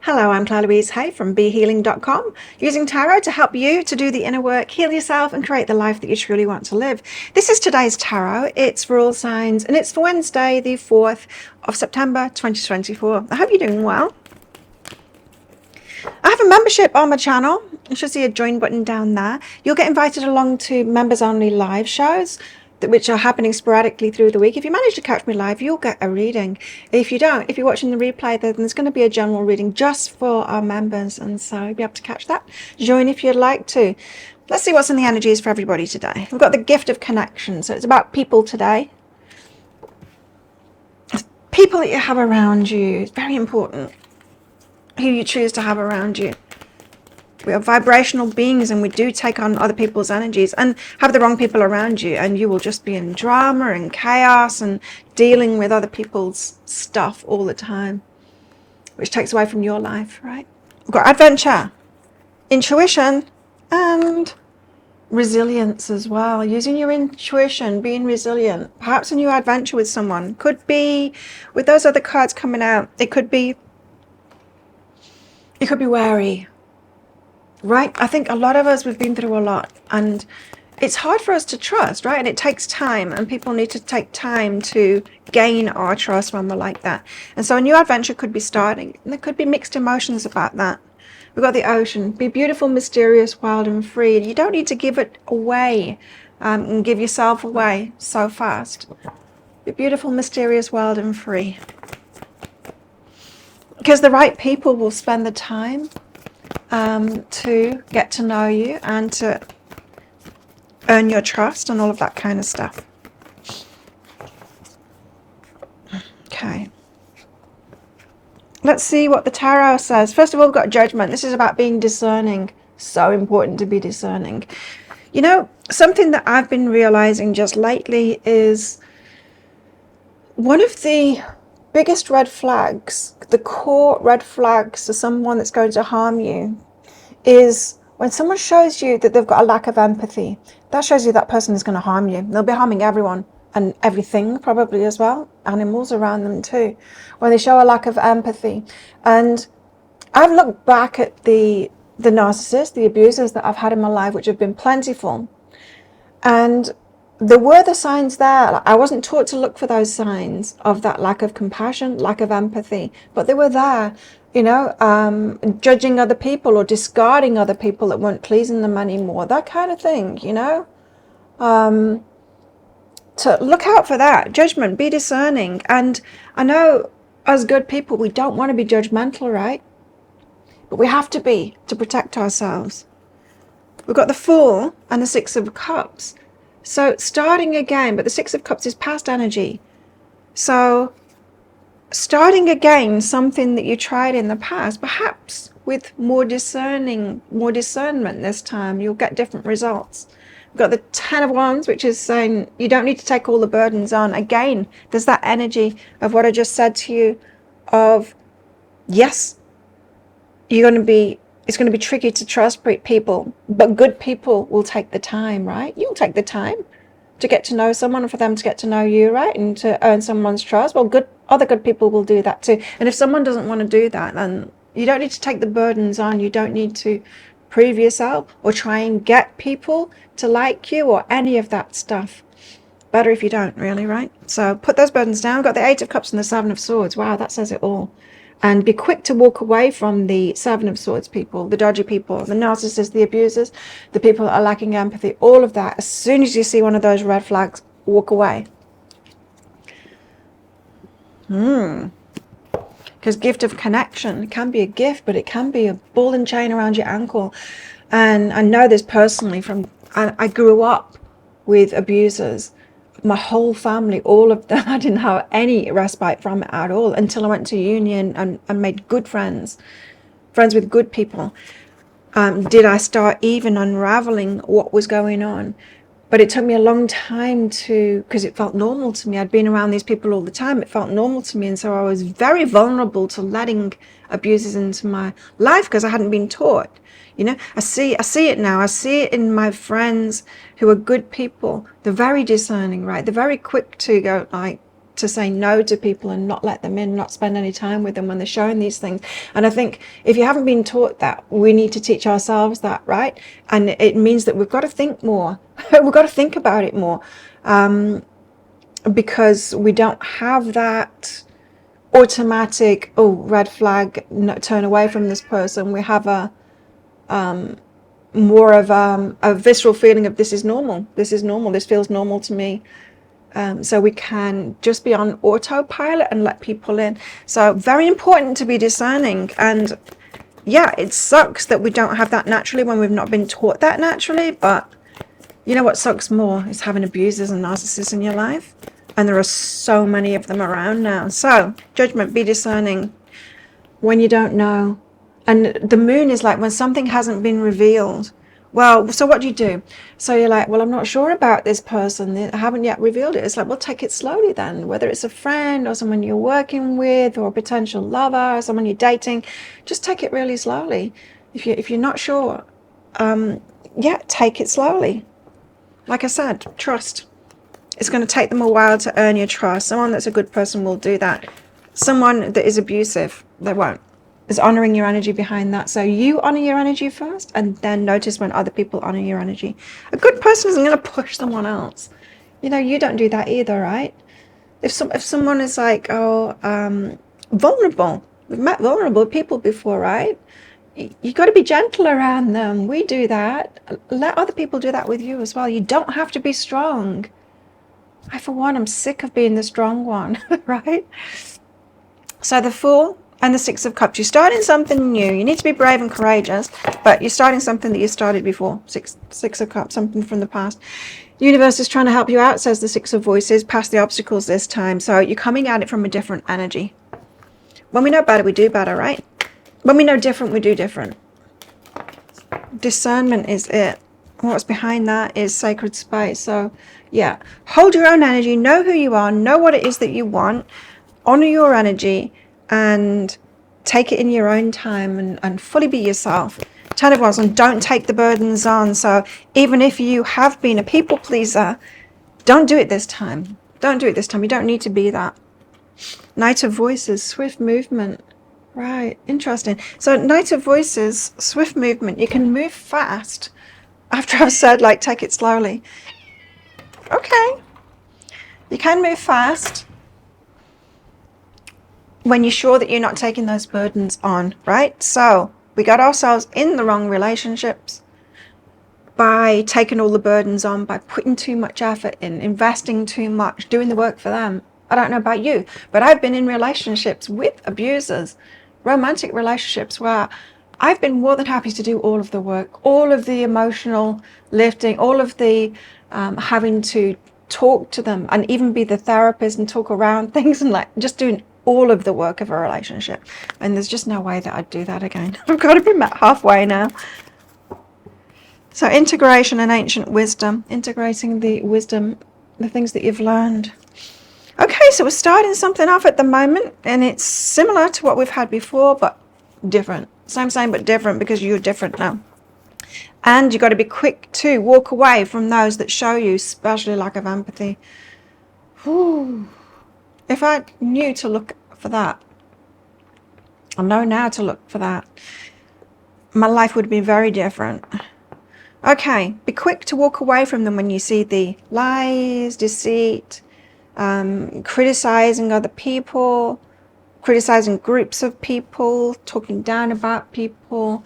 Hello, I'm Claire Louise Hay from BeHealing.com, using tarot to help you to do the inner work, heal yourself, and create the life that you truly want to live. This is today's tarot. It's for all signs, and it's for Wednesday, the 4th of September, 2024. I hope you're doing well. I have a membership on my channel. You should see a join button down there. You'll get invited along to members-only live shows, which are happening sporadically through the week. If you manage to catch me live, you'll get a reading. If you don't, if you're watching the replay, then there's going to be a general reading just for our members, and so you'll be able to catch that. Join if you'd like to. Let's see what's in the energies for everybody today. We've got the gift of connection, so it's about people today. People that you have around you is very important, who you choose to have around you. We are vibrational beings, and we do take on other people's energies, and have the wrong people around you and you will just be in drama and chaos and dealing with other people's stuff all the time, which takes away from your life, right? We've got adventure, intuition, and resilience as well. Using your intuition, being resilient. Perhaps a new adventure with someone. Could be, with those other cards coming out, it could be wary. Right? I think a lot of us, we've been through a lot, and it's hard for us to trust, right? And it takes time, and people need to take time to gain our trust when we're like that. And so a new adventure could be starting, and there could be mixed emotions about that. We've got the ocean. Be beautiful, mysterious, wild, and free. You don't need to give it away and give yourself away so fast. Be beautiful, mysterious, wild, and free. Because the right people will spend the time to get to know you and to earn your trust and all of that kind of stuff. Okay. Let's see what the tarot says. First of all, we've got judgment. This is about being discerning. So important to be discerning. You know, something that I've been realizing just lately is one of the biggest red flags, the core red flags to someone that's going to harm you, is when someone shows you that they've got a lack of empathy. That shows you that person is going to harm you. They'll be harming everyone and everything probably as well, animals around them too, when they show a lack of empathy. And I've looked back at the narcissists, the abusers that I've had in my life, which have been plentiful, and there were the signs there. I wasn't taught to look for those signs of that lack of compassion, lack of empathy, but they were there, you know, judging other people or discarding other people that weren't pleasing them anymore, that kind of thing, you know. To look out for that. Judgment, be discerning. And I know as good people, we don't want to be judgmental, right? But we have to be, to protect ourselves. We've got the Fool and the Six of Cups. So starting again, but the Six of Cups is past energy. So starting again, something that you tried in the past, perhaps with more discernment this time, you'll get different results. We've got the Ten of Wands, which is saying you don't need to take all the burdens on. Again, there's that energy of what I just said to you of, yes, it's going to be tricky to trust people, but good people will take the time, right? You'll take the time to get to know someone and for them to get to know you, right? And to earn someone's trust. Well, other good people will do that too. And if someone doesn't want to do that, then you don't need to take the burdens on. You don't need to prove yourself or try and get people to like you or any of that stuff. Better if you don't, really, right? So put those burdens down. Got the Eight of Cups and the Seven of Swords. Wow, that says it all. And be quick to walk away from the Seven of Swords people, the dodgy people, the narcissists, the abusers, the people that are lacking empathy, all of that. As soon as you see one of those red flags, walk away. Because gift of connection can be a gift, but it can be a ball and chain around your ankle. And I know this personally I grew up with abusers. My whole family, all of them, I didn't have any respite from it at all until I went to uni and made good friends with good people. Did I start even unraveling what was going on? But it took me a long time because it felt normal to me. I'd been around these people all the time. It felt normal to me. And so I was very vulnerable to letting abusers into my life because I hadn't been taught. You know, I see it now. I see it in my friends who are good people. They're very discerning, right? They're very quick to go, like, to say no to people and not let them in, not spend any time with them when they're showing these things. And I think if you haven't been taught that, we need to teach ourselves that, right? And it means that we've got to think more. We've got to think about it more, because we don't have that automatic, oh, red flag, no, turn away from this person. We have a more of a visceral feeling of this is normal, this feels normal to me. So we can just be on autopilot and let people in. So very important to be discerning. And yeah, it sucks that we don't have that naturally when we've not been taught that naturally. But you know what sucks more is having abusers and narcissists in your life. And there are so many of them around now. So judgment, be discerning when you don't know. And the moon is like when something hasn't been revealed. Well, so what do? So you're like, well, I'm not sure about this person. I haven't yet revealed it. It's like, well, take it slowly then. Whether it's a friend or someone you're working with or a potential lover or someone you're dating, just take it really slowly. If you're not sure, yeah, take it slowly. Like I said, trust. It's going to take them a while to earn your trust. Someone that's a good person will do that. Someone that is abusive, they won't. Is honoring your energy behind that. So you honor your energy first and then notice when other people honor your energy. A good person isn't going to push someone else. You know, you don't do that either, right? If someone is like, vulnerable, we've met vulnerable people before, right? You got to be gentle around them. We do that. Let other people do that with you as well. You don't have to be strong. I, for one, I'm sick of being the strong one, right? So the Fool and the Six of Cups. You're starting something new. You need to be brave and courageous, but you're starting something that you started before. Six of Cups, something from the past. The universe is trying to help you out, says the Six of Voices, past the obstacles this time. So you're coming at it from a different energy. When we know better, we do better, right? When we know different, we do different. Discernment is it. What's behind that is sacred space. So yeah, hold your own energy, know who you are, know what it is that you want, honor your energy, and take it in your own time and fully be yourself. 10 of Wands, and don't take the burdens on. So even if you have been a people pleaser, don't do it this time. Don't do it this time. You don't need to be that. Knight of Voices, swift movement. Right, interesting. So Knight of Voices, swift movement. You can move fast. After I've said, like, take it slowly. Okay. You can move fast when you're sure that you're not taking those burdens on, right? So we got ourselves in the wrong relationships by taking all the burdens on, by putting too much effort in, investing too much, doing the work for them. I don't know about you, but I've been in relationships with abusers, romantic relationships where I've been more than happy to do all of the work, all of the emotional lifting, all of the having to talk to them and even be the therapist and talk around things and like just doing all of the work of a relationship. And there's just no way that I'd do that again. I've got to be met halfway now. So integration and ancient wisdom, integrating the wisdom, the things that you've learned. Okay, so we're starting something off at the moment, and it's similar to what we've had before, but different. Same, but different, because you're different now. And you've got to be quick to walk away from those that show you, especially lack of empathy. Whew. If I knew to look for that, I know now to look for that, my life would be very different. Okay, be quick to walk away from them when you see the lies, deceit, criticizing other people, criticizing groups of people, talking down about people,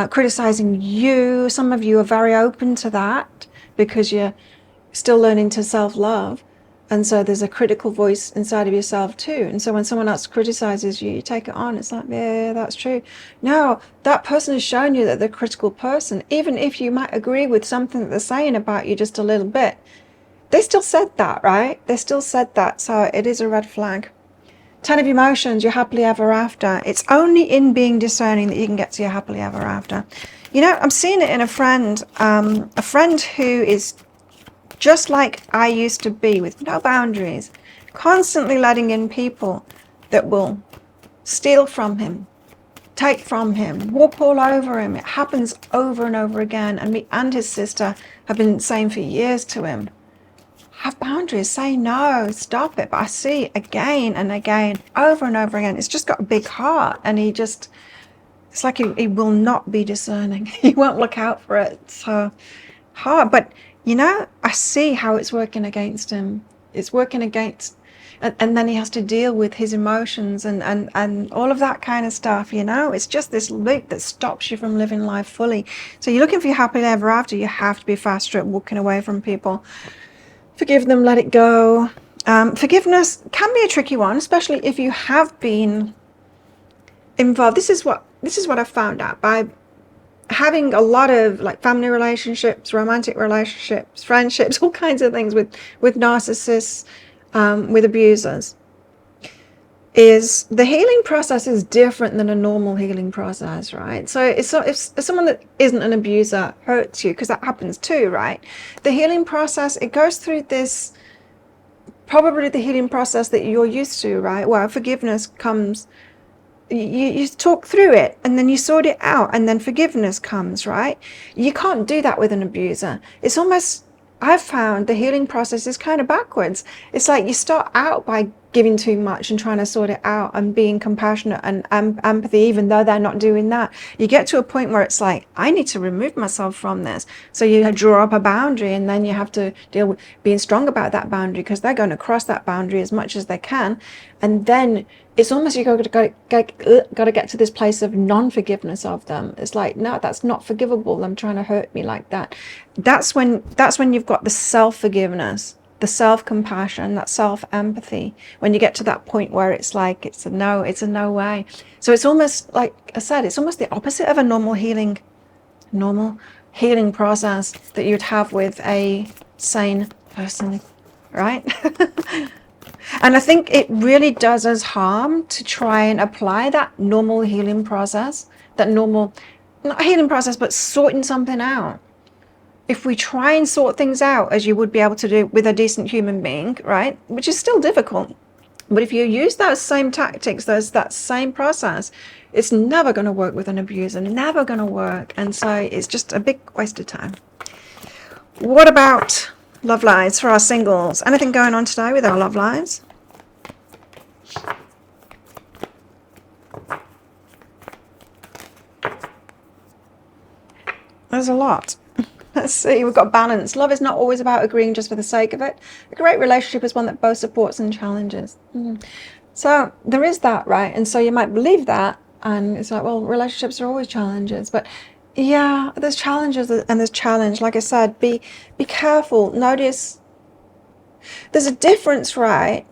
criticizing you. Some of you are very open to that because you're still learning to self-love. And so there's a critical voice inside of yourself too. And so when someone else criticizes you, you take it on. It's like, yeah, that's true. No, that person has shown you that they're a critical person. Even if you might agree with something that they're saying about you just a little bit, they still said that, right? They still said that. So it is a red flag. 10 of Emotions, you're happily ever after. It's only in being discerning that you can get to your happily ever after. You know, I'm seeing it in a friend who is just like I used to be, with no boundaries, constantly letting in people that will steal from him, take from him, walk all over him. It happens over and over again. And me and his sister have been saying for years to him, have boundaries, say no, stop it. But I see again and again, over and over again, it's just got a big heart, and it's like he will not be discerning. He won't look out for it. So hard. But I see how it's working against him. It's working against, and then he has to deal with his emotions and all of that kind of stuff. It's just this loop that stops you from living life fully. So you're looking for your happily ever after, you have to be faster at walking away from people. Forgive them, let it go. Forgiveness can be a tricky one, especially if you have been involved. This is what I've found out by having a lot of like family relationships, romantic relationships, friendships, all kinds of things with narcissists, with abusers, is the healing process is different than a normal healing process, right? So if someone that isn't an abuser hurts you, because that happens too, right? The healing process, it goes through this, probably the healing process that you're used to, right? Where forgiveness comes, you talk through it and then you sort it out, and then forgiveness comes, right? You can't do that with an abuser. It's almost, I've found the healing process is kind of backwards. It's like you start out by giving too much and trying to sort it out and being compassionate and empathy, even though they're not doing that. You get to a point where it's like, I need to remove myself from this. So you draw up a boundary, and then you have to deal with being strong about that boundary, because they're going to cross that boundary as much as they can. And then it's almost, you got to get to this place of non-forgiveness of them. It's like, no, that's not forgivable. Them trying to hurt me like that. That's when you've got the self-forgiveness, the self-compassion, that self-empathy. When you get to that point where it's like, it's a no way. So it's almost, like I said, it's almost the opposite of a normal healing process that you'd have with a sane person, right? And I think it really does us harm to try and apply that normal healing process, that normal, not healing process, but sorting something out. If we try and sort things out as you would be able to do with a decent human being, right, which is still difficult, but if you use those same tactics, that same process, it's never going to work with an abuser, never going to work. And so it's just a big waste of time. What about love lives for our singles? Anything going on today with our love lives? There's a lot. Let's see, we've got balance. Love is not always about agreeing just for the sake of it. A great relationship is one that both supports and challenges. So there is that, right? And so you might believe that, and it's like, well, relationships are always challenges. But yeah, there's challenges and there's challenge. Like I said, be careful. Notice there's a difference, right,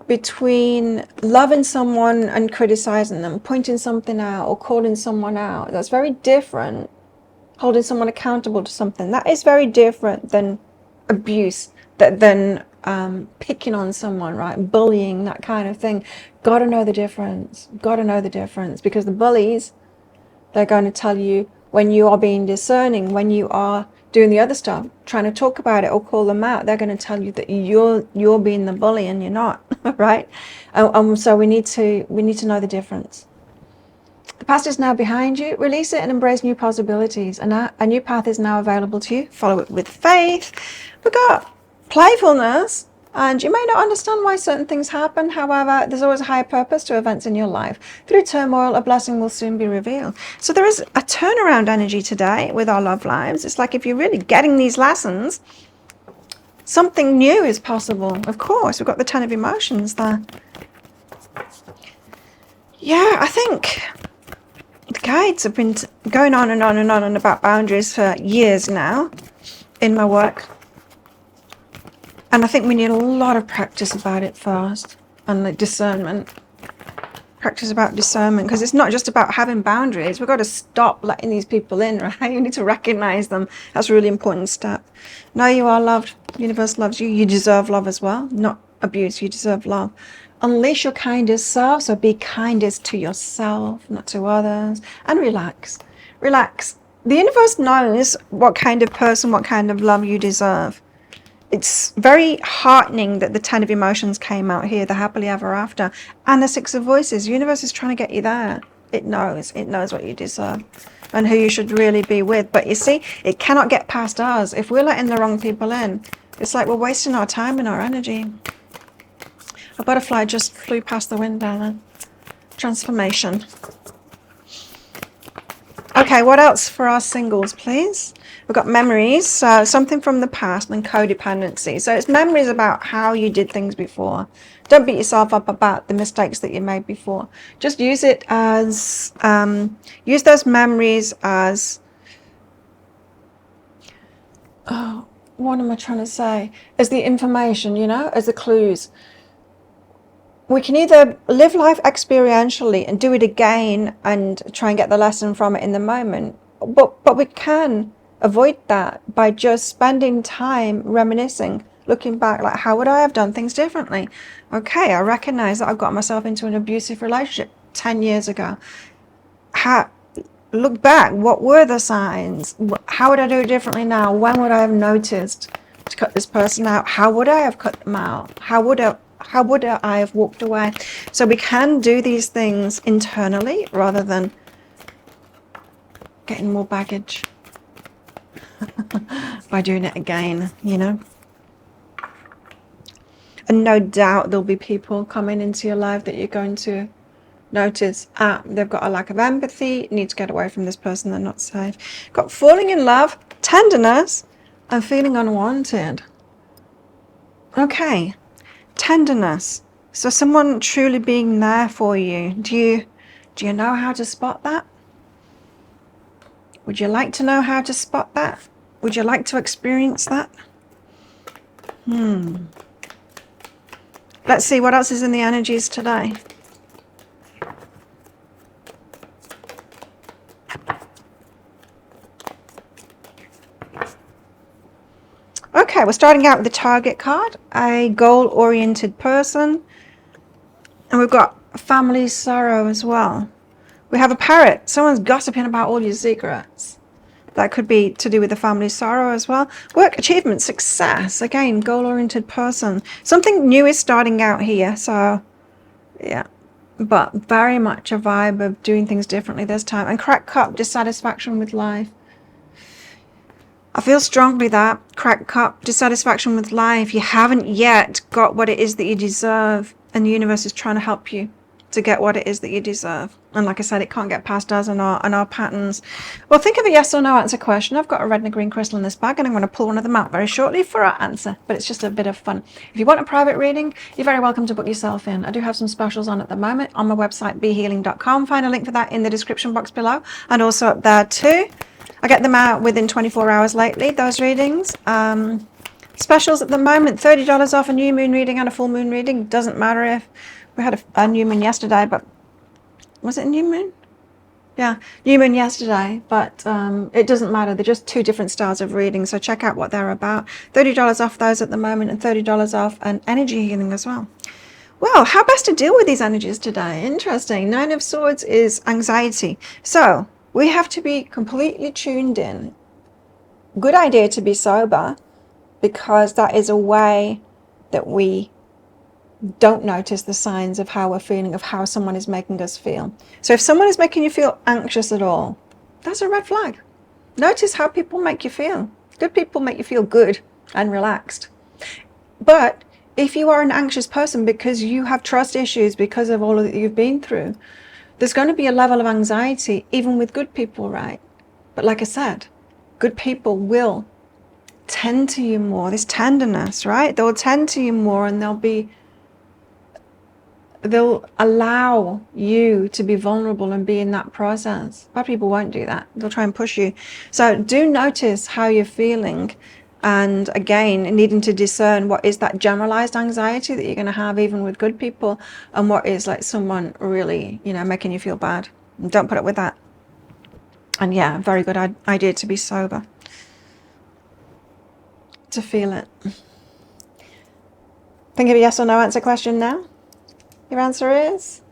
between loving someone and criticizing them, pointing something out or calling someone out. That's very different. Holding someone accountable to something, that is very different than abuse, than picking on someone, right? Bullying, that kind of thing. Got to know the difference. Got to know the difference, because the bullies, they're going to tell you when you are being discerning, when you are doing the other stuff, trying to talk about it or call them out, they're going to tell you that you're being the bully and you're not, right? So we need to know the difference. The past is now behind you. Release it and embrace new possibilities. And a new path is now available to you. Follow it with faith. We've got playfulness. And you may not understand why certain things happen. However, there's always a higher purpose to events in your life. Through turmoil, a blessing will soon be revealed. So there is a turnaround energy today with our love lives. It's like if you're really getting these lessons, something new is possible. Of course, we've got the 10 of emotions there. Yeah, I think the guides have been going on and on and on and about boundaries for years now in my work. And I think we need a lot of practice about it first. And like discernment. Practice about discernment. Because it's not just about having boundaries. We've got to stop letting these people in, right? You need to recognize them. That's a really important step. Know you are loved. The universe loves you. You deserve love as well. Not abuse. You deserve love. Unleash your kindest self, so be kindest to yourself, not to others, and relax. Relax. The universe knows what kind of person, what kind of love you deserve. It's very heartening that the 10 of emotions came out here, the happily ever after, and the 6 of voices. The universe is trying to get you there. It knows what you deserve and who you should really be with. But you see, it cannot get past us. If we're letting the wrong people in, It's like we're wasting our time and our energy. A butterfly just flew past the window then. Transformation. Okay, what else for our singles, please? We've got memories, so something from the past, and codependency. So it's memories about how you did things before. Don't beat yourself up about the mistakes that you made before. Just use it as, use those memories as, oh, what am I trying to say? As the information, you know, as the clues. We can either live life experientially and do it again and try and get the lesson from it in the moment, but we can avoid that by just spending time reminiscing, looking back, like, how would I have done things differently? Okay, I recognize that I got myself into an abusive relationship 10 years ago. Look back, what were the signs? How would I do it differently now? When would I have noticed to cut this person out? How would I have cut them out? How would I have walked away? So we can do these things internally rather than getting more baggage by doing it again, you know. And no doubt there'll be people coming into your life that you're going to notice, they've got a lack of empathy, need to get away from this person, they're not safe. Got falling in love, tenderness, and feeling unwanted. Okay. Tenderness. So someone truly being there for you. Do you know how to spot that? Would you like to know how to spot that? Would you like to experience that? Let's see what else is in the energies today. Okay, we're starting out with the Target card, a goal-oriented person, and we've got family sorrow as well. We have a parrot. Someone's gossiping about all your secrets. That could be to do with the family sorrow as well. Work, achievement, success. Again, goal-oriented person. Something new is starting out here, so yeah. But very much a vibe of doing things differently this time. And cracked cup, dissatisfaction with life. I feel strongly that cracked cup, dissatisfaction with life. You haven't yet got what it is that you deserve, and the universe is trying to help you to get what it is that you deserve. And like I said, it can't get past us and our patterns. Well, think of a yes or no answer question. I've got a red and a green crystal in this bag, and I'm going to pull one of them out very shortly for our answer. But it's just a bit of fun. If you want a private reading, you're very welcome to book yourself in. I do have some specials on at the moment on my website, behealing.com. Find a link for that in the description box below, and also up there too. I get them out within 24 hours lately, those readings. Specials at the moment, $30 off a new moon reading and a full moon reading. Doesn't matter if we had a new moon yesterday, but was it a new moon? Yeah, new moon yesterday, but it doesn't matter. They're just two different styles of reading, so check out what they're about. $30 off those at the moment, and $30 off an energy healing as well. Well, how best to deal with these energies today? Interesting. 9 of Swords is anxiety. So we have to be completely tuned in. Good idea to be sober, because that is a way that we don't notice the signs of how we're feeling, of how someone is making us feel. So if someone is making you feel anxious at all, that's a red flag. Notice how people make you feel. Good people make you feel good and relaxed. But if you are an anxious person because you have trust issues, because of all that you've been through, there's going to be a level of anxiety even with good people, right? But like I said, good people will tend to you more. This tenderness, right? They'll tend to you more, and they'll allow you to be vulnerable and be in that process. Bad people won't do that. They'll try and push you. So do notice how you're feeling, and again, needing to discern what is that generalized anxiety that you're going to have even with good people, and what is like someone really, making you feel bad. And don't put up with that. And yeah, very good idea to be sober, to feel it. Think of a yes or no answer question now. Your answer is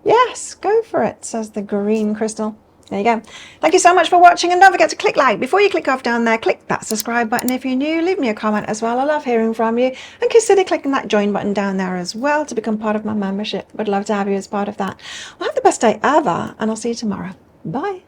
yes, go for it, says the green crystal. There you go. Thank you so much for watching, and don't forget to click like. Before you click off down there, click that subscribe button if you're new. Leave me a comment as well. I love hearing from you. And consider clicking that join button down there as well to become part of my membership. Would love to have you as part of that. Well, have the best day ever, and I'll see you tomorrow. Bye.